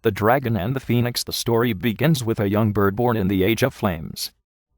The Dragon and the Phoenix. The story begins with a young bird born in the Age of Flames.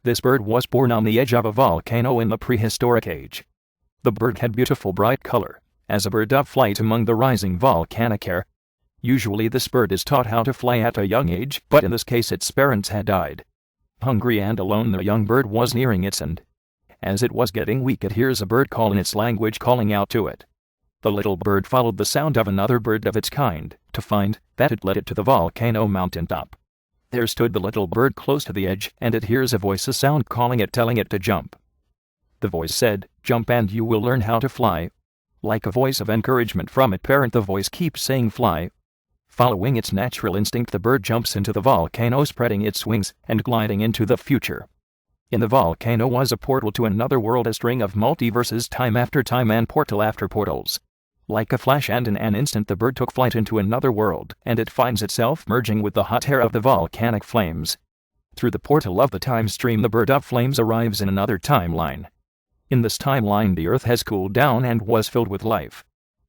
This bird was born on the edge of a volcano in the prehistoric age. The bird had beautiful bright color, as a bird of flight among the rising volcanic air. Usually this bird is taught how to fly at a young age, but in this case its parents had died. Hungry and alone, the young bird was nearing its end. As it was getting weak, it hears a bird call in its language calling out to it. The little bird followed the sound of another bird of its kind, to find that it led it to the volcano mountaintop. There stood the little bird close to the edge, and it hears a voice, a sound calling it, telling it to jump. The voice said, "Jump and you will learn how to fly." Like a voice of encouragement from its parent, the voice keeps saying fly. Following its natural instinct, the bird jumps into the volcano, spreading its wings and gliding into the future. In the volcano was a portal to another world, a string of multiverses, time after time and portal after portals. Like a flash and in an instant, the bird took flight into another world, and it finds itself merging with the hot air of the volcanic flames. Through the portal of the time stream, the bird of flames arrives in another timeline. In this timeline, the earth has cooled down and was filled with life.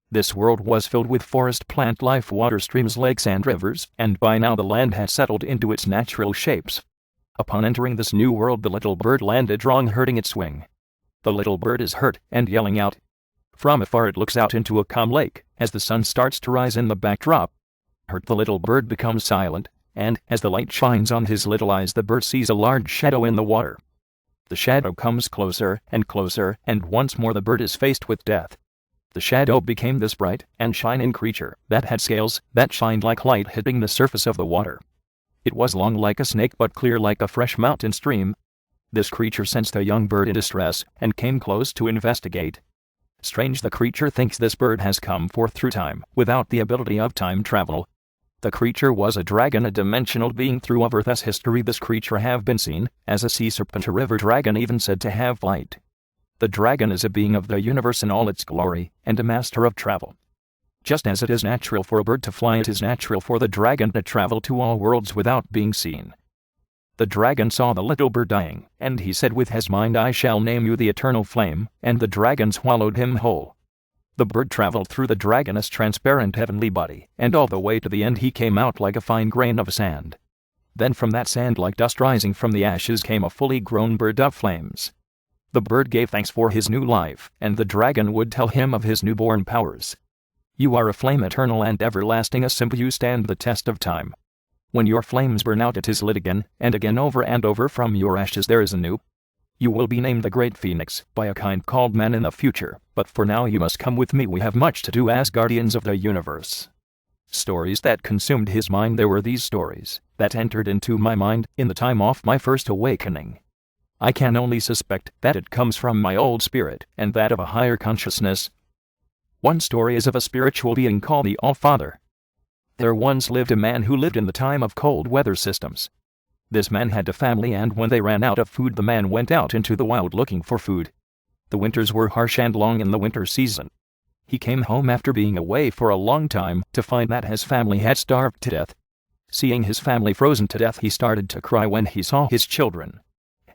This world was filled with forest, plant life, water, streams, lakes and rivers, and by now the land had settled into its natural shapes. Upon entering this new world, the little bird landed wrong, hurting its wing. The little bird is hurt and yelling out. From afar it looks out into a calm lake, as the sun starts to rise in the backdrop. Hurt, the little bird becomes silent, and, as the light shines on his little eyes, the bird sees a large shadow in the water. The shadow comes closer, and once more the bird is faced with death. The shadow became this bright and shining creature that had scales that shined like light hitting the surface of the water. It was long like a snake but clear like a fresh mountain stream. This creature sensed a young bird in distress and came close to investigate. Strange, the creature thinks this bird has come forth through time, without the ability of time travel. The creature was a dragon, a dimensional being. Through of Earth's history, this creature have been seen as a sea serpent, a river dragon, even said to have flight. The dragon is a being of the universe in all its glory, and a master of travel. Just as it is natural for a bird to fly, it is natural for the dragon to travel to all worlds without being seen. The dragon saw the little bird dying, and he said with his mind, "I shall name you the eternal flame," and the dragon swallowed him whole. The bird traveled through the dragon's transparent heavenly body, and all the way to the end he came out like a fine grain of sand. Then from that sand, like dust rising from the ashes, came a fully grown bird of flames. The bird gave thanks for his new life, and the dragon would tell him of his newborn powers. "You are a flame eternal and everlasting, a symbol, you stand the test of time. When your flames burn out, it is lit again, and again, over and over. From your ashes there is a new. You will be named the Great Phoenix by a kind called man in the future, but for now you must come with me. We have much to do as guardians of the universe." Stories that consumed his mind. There were these stories that entered into my mind in the time of my first awakening. I can only suspect that it comes from my old spirit and that of a higher consciousness. One story is of a spiritual being called the All-Father. There once lived a man who lived in the time of cold weather systems. This man had a family, and when they ran out of food, the man went out into the wild looking for food. The winters were harsh and long in the winter season. He came home after being away for a long time to find that his family had starved to death. Seeing his family frozen to death, he started to cry when he saw his children.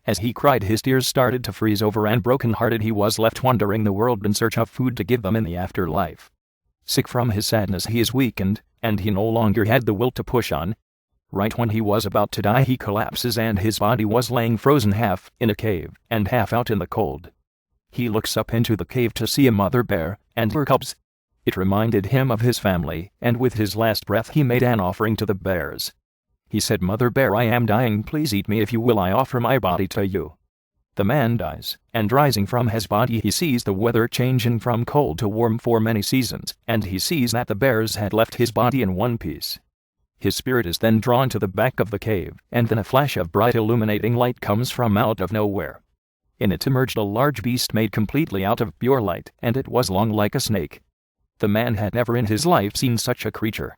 As he cried, his tears started to freeze over, and broken-hearted he was left wandering the world in search of food to give them in the afterlife. Sick from his sadness, he is weakened, and he no longer had the will to push on. Right when he was about to die, he collapses, and his body was laying frozen, half in a cave and half out in the cold. He looks up into the cave to see a mother bear and her cubs. It reminded him of his family, and with his last breath he made an offering to the bears. He said, "Mother bear, I am dying, please eat me if you will, I offer my body to you." The man dies, and rising from his body he sees the weather changing from cold to warm for many seasons, and he sees that the bears had left his body in one piece. His spirit is then drawn to the back of the cave, and then a flash of bright illuminating light comes from out of nowhere. In it emerged a large beast made completely out of pure light, and it was long like a snake. The man had never in his life seen such a creature.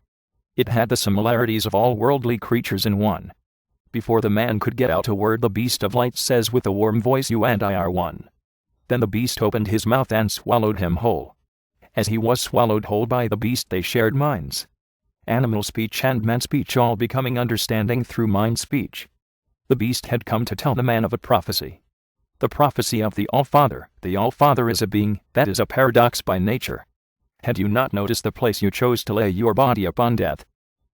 It had the similarities of all worldly creatures in one. Before the man could get out a word, the beast of light says with a warm voice, "You and I are one." Then the beast opened his mouth and swallowed him whole. As he was swallowed whole by the beast, they shared minds. Animal speech and man speech all becoming understanding through mind speech. The beast had come to tell the man of a prophecy. The prophecy of the All-Father. The All-Father is a being that is a paradox by nature. Had you not noticed the place you chose to lay your body upon death?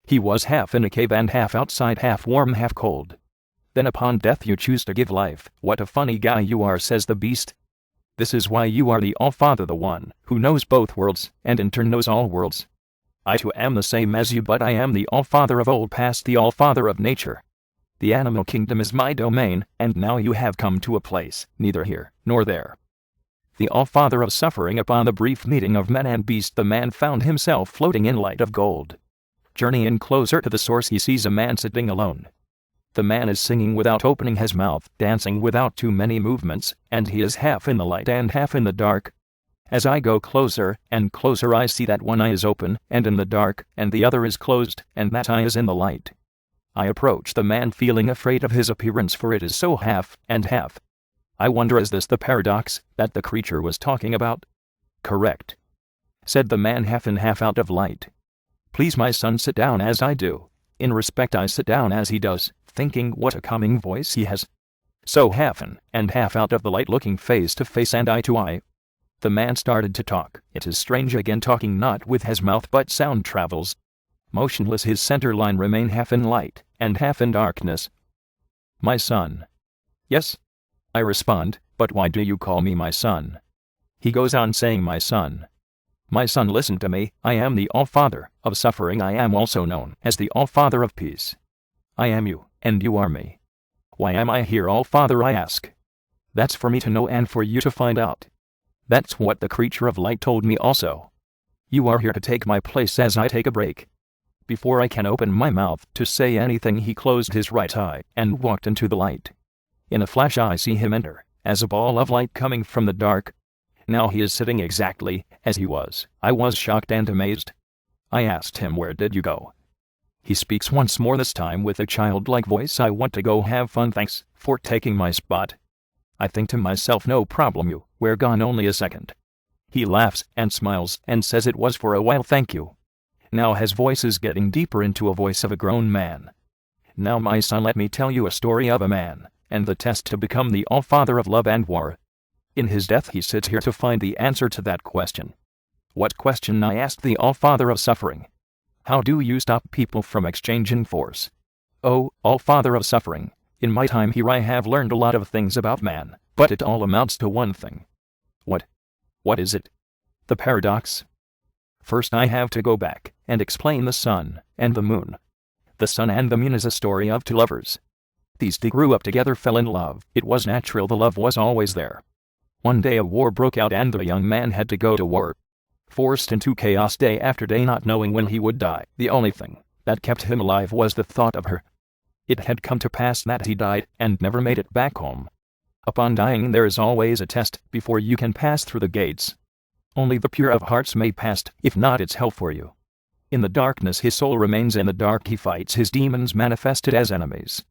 He was half in a cave and half outside, half warm, half cold. Then upon death you choose to give life. What a funny guy you are, says the beast. This is why you are the All-Father, the one who knows both worlds, and in turn knows all worlds. I too am the same as you, but I am the All-Father of old past, the All-Father of nature. The animal kingdom is my domain, and now you have come to a place, neither here nor there. The All-Father of suffering. Upon the brief meeting of man and beast, the man found himself floating in light of gold. Journeying closer to the source, he sees a man sitting alone. The man is singing without opening his mouth, dancing without too many movements, and he is half in the light and half in the dark. As I go closer and closer, I see that one eye is open and in the dark, and the other is closed, and that eye is in the light. I approach the man, feeling afraid of his appearance, for it is so half and half. I wonder, is this the paradox that the creature was talking about? Correct, said the man, half in, half out of light. Please, my son, sit down as I do. In respect I sit down as he does, thinking what a calming voice he has. So half in and half out of the light, looking face to face and eye to eye. The man started to talk. It is strange, again talking not with his mouth, but sound travels. Motionless, his center line remain half in light and half in darkness. My son. Yes, I respond, but why do you call me my son? He goes on saying, my son. My son, listen to me. I am the All-Father of suffering. I am also known as the All-Father of peace. I am you, and you are me. Why am I here, All-Father, I ask? That's for me to know and for you to find out. That's what the creature of light told me also. You are here to take my place as I take a break. Before I can open my mouth to say anything, he closed his right eye and walked into the light. In a flash I see him enter, as a ball of light coming from the dark. Now he is sitting exactly as he was. I was shocked and amazed. I asked him, where did you go? He speaks once more, this time with a childlike voice. I want to go have fun, thanks for taking my spot. I think to myself, no problem, you were gone only a second. He laughs and smiles and says, it was for a while, thank you. Now his voice is getting deeper into a voice of a grown man. Now my son, let me tell you a story of a man, and the test to become the All-Father of love and war. In his death he sits here to find the answer to that question. What question? I asked the All-Father of suffering. How do you stop people from exchanging force? Oh, All-Father of suffering, in my time here I have learned a lot of things about man, but it all amounts to one thing. What? What is it? The paradox. First I have to go back and explain the sun and the moon. The sun and the moon is a story of two lovers. These two grew up together, fell in love. It was natural, the love was always there. One day a war broke out and the young man had to go to war. Forced into chaos day after day, not knowing when he would die. The only thing that kept him alive was the thought of her. It had come to pass that he died and never made it back home. Upon dying there is always a test before you can pass through the gates. Only the pure of hearts may pass, if not it's hell for you. In the darkness his soul remains, in the dark he fights his demons manifested as enemies.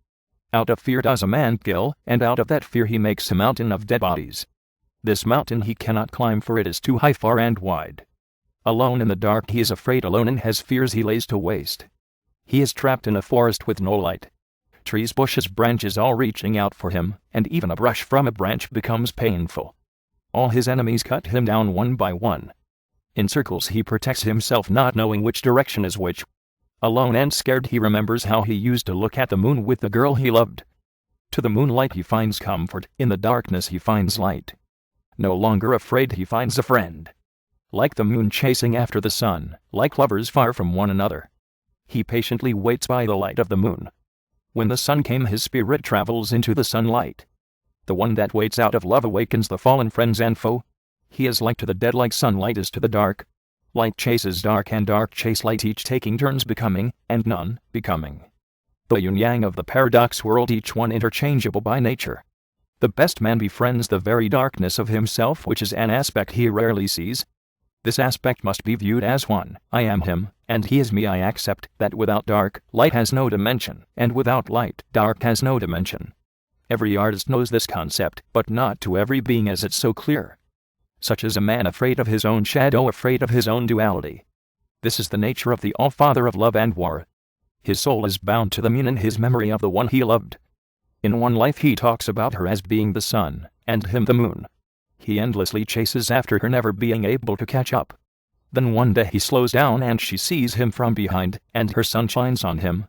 Out of fear does a man kill, and out of that fear he makes a mountain of dead bodies. This mountain he cannot climb, for it is too high, far and wide. Alone in the dark he is afraid, alone and has fears he lays to waste. He is trapped in a forest with no light. Trees, bushes, branches all reaching out for him, and even a brush from a branch becomes painful. All his enemies cut him down one by one. In circles he protects himself, not knowing which direction is which. Alone and scared he remembers how he used to look at the moon with the girl he loved. To the moonlight he finds comfort, in the darkness he finds light. No longer afraid he finds a friend. Like the moon chasing after the sun, like lovers far from one another. He patiently waits by the light of the moon. When the sun came his spirit travels into the sunlight. The one that waits out of love awakens the fallen friends and foe. He is like to the dead, like sunlight is to the dark. Light chases dark and dark chase light, each taking turns becoming, and none becoming. The yin-yang of the paradox world, each one interchangeable by nature. The best man befriends the very darkness of himself, which is an aspect he rarely sees. This aspect must be viewed as one. I am him, and he is me. I accept that without dark, light has no dimension, and without light, dark has no dimension. Every artist knows this concept, but not to every being is it so clear. Such is a man afraid of his own shadow, afraid of his own duality. This is the nature of the All-Father of love and war. His soul is bound to the moon in his memory of the one he loved. In one life he talks about her as being the sun, and him the moon. He endlessly chases after her, never being able to catch up. Then one day he slows down and she sees him from behind, and her sun shines on him.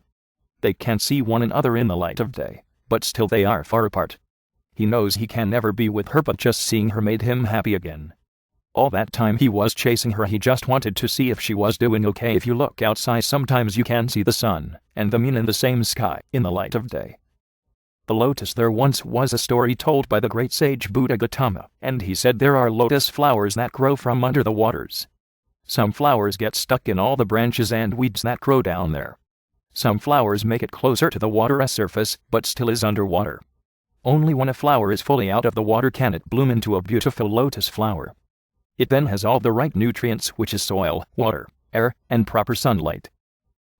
They can't see one another in the light of day, but still they are far apart. He knows he can never be with her, but just seeing her made him happy again. All that time he was chasing her, he just wanted to see if she was doing okay. If you look outside, sometimes you can see the sun and the moon in the same sky in the light of day. The lotus. There once was a story told by the great sage Buddha Gautama, and he said there are lotus flowers that grow from under the waters. Some flowers get stuck in all the branches and weeds that grow down there. Some flowers make it closer to the water's surface, but still is underwater. Only when a flower is fully out of the water can it bloom into a beautiful lotus flower. It then has all the right nutrients, which is soil, water, air, and proper sunlight.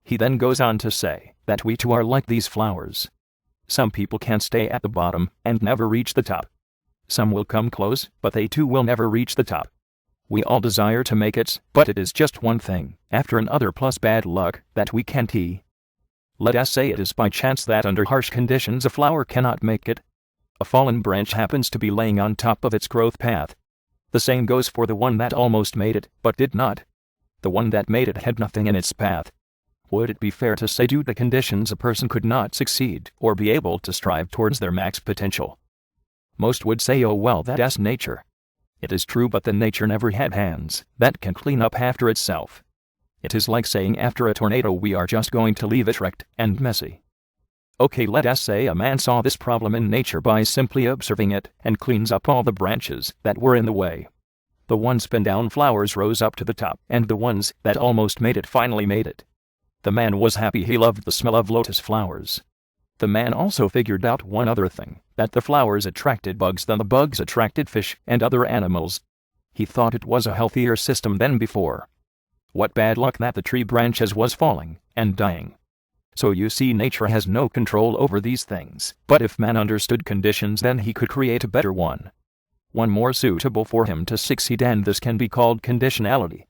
He then goes on to say that we too are like these flowers. Some people can stay at the bottom and never reach the top. Some will come close, but they too will never reach the top. We all desire to make it, but it is just one thing after another plus bad luck that we can't. Let us say it is by chance that under harsh conditions a flower cannot make it. A fallen branch happens to be laying on top of its growth path. The same goes for the one that almost made it, but did not. The one that made it had nothing in its path. Would it be fair to say due to conditions a person could not succeed or be able to strive towards their max potential? Most would say, oh well, that's nature. It is true, but the nature never had hands that can clean up after itself. It is like saying after a tornado we are just going to leave it wrecked and messy. Okay, let us say a man saw this problem in nature by simply observing it and cleans up all the branches that were in the way. The ones bent down flowers rose up to the top, and the ones that almost made it finally made it. The man was happy. He loved the smell of lotus flowers. The man also figured out one other thing, that the flowers attracted bugs, then the bugs attracted fish and other animals. He thought it was a healthier system than before. What bad luck that the tree branches was falling and dying. So you see, nature has no control over these things, but if man understood conditions, then he could create a better one more suitable for him to succeed, and this can be called conditionality.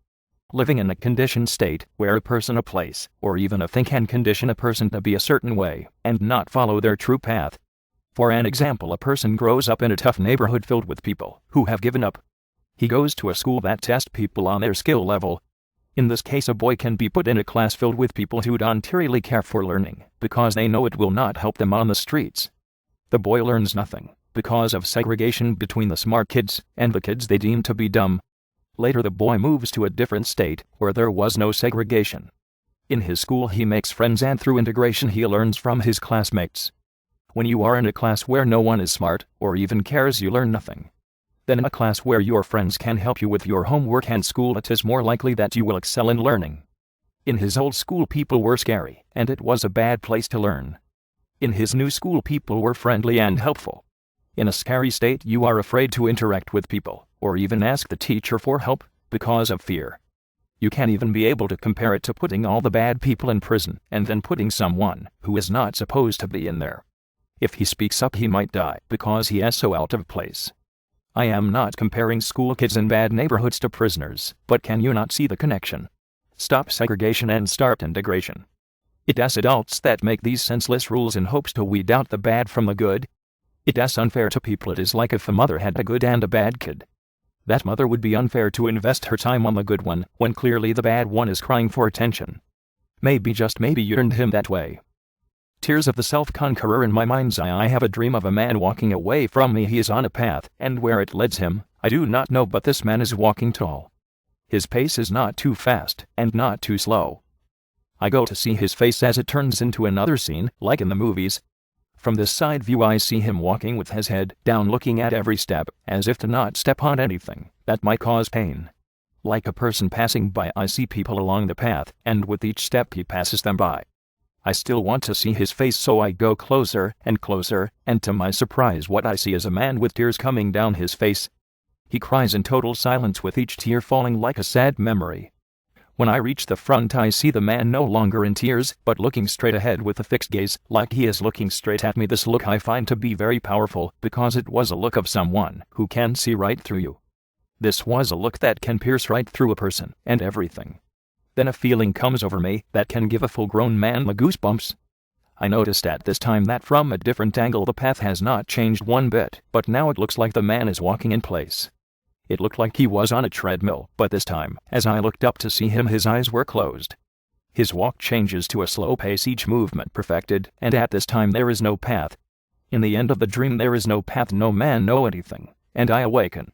Living in a conditioned state, where a person, a place, or even a thing can condition a person to be a certain way, and not follow their true path. For an example, a person grows up in a tough neighborhood filled with people who have given up. He goes to a school that tests people on their skill level. In this case, a boy can be put in a class filled with people who don't really care for learning, because they know it will not help them on the streets. The boy learns nothing, because of segregation between the smart kids and the kids they deem to be dumb. Later the boy moves to a different state, where there was no segregation. In his school he makes friends, and through integration he learns from his classmates. When you are in a class where no one is smart, or even cares, you learn nothing. Then in a class where your friends can help you with your homework and school, it is more likely that you will excel in learning. In his old school people were scary, and it was a bad place to learn. In his new school people were friendly and helpful. In a scary state you are afraid to interact with people, or even ask the teacher for help, because of fear. You can't even be able to compare it to putting all the bad people in prison, and then putting someone who is not supposed to be in there. If he speaks up he might die, because he is so out of place. I am not comparing school kids in bad neighborhoods to prisoners, but can you not see the connection? Stop segregation and start integration. It is adults that make these senseless rules in hopes to weed out the bad from the good. It is unfair to people. It is like if a mother had a good and a bad kid. That mother would be unfair to invest her time on the good one, when clearly the bad one is crying for attention. Maybe, just maybe, you turned him that way. Tears of the self-conqueror. In my mind's eye I have a dream of a man walking away from me. He is on a path, and where it leads him, I do not know, but this man is walking tall. His pace is not too fast, and not too slow. I go to see his face as it turns into another scene, like in the movies. From this side view I see him walking with his head down, looking at every step, as if to not step on anything that might cause pain. Like a person passing by, I see people along the path, and with each step he passes them by. I still want to see his face, so I go closer and closer, and to my surprise what I see is a man with tears coming down his face. He cries in total silence, with each tear falling like a sad memory. When I reach the front I see the man no longer in tears, but looking straight ahead with a fixed gaze, like he is looking straight at me. This look I find to be very powerful, because it was a look of someone who can see right through you. This was a look that can pierce right through a person and everything. Then a feeling comes over me that can give a full-grown man the goosebumps. I noticed at this time that from a different angle the path has not changed one bit, but now it looks like the man is walking in place. It looked like he was on a treadmill, but this time, as I looked up to see him, his eyes were closed. His walk changes to a slow pace, each movement perfected, and at this time there is no path. In the end of the dream there is no path, no man, no anything, and I awaken.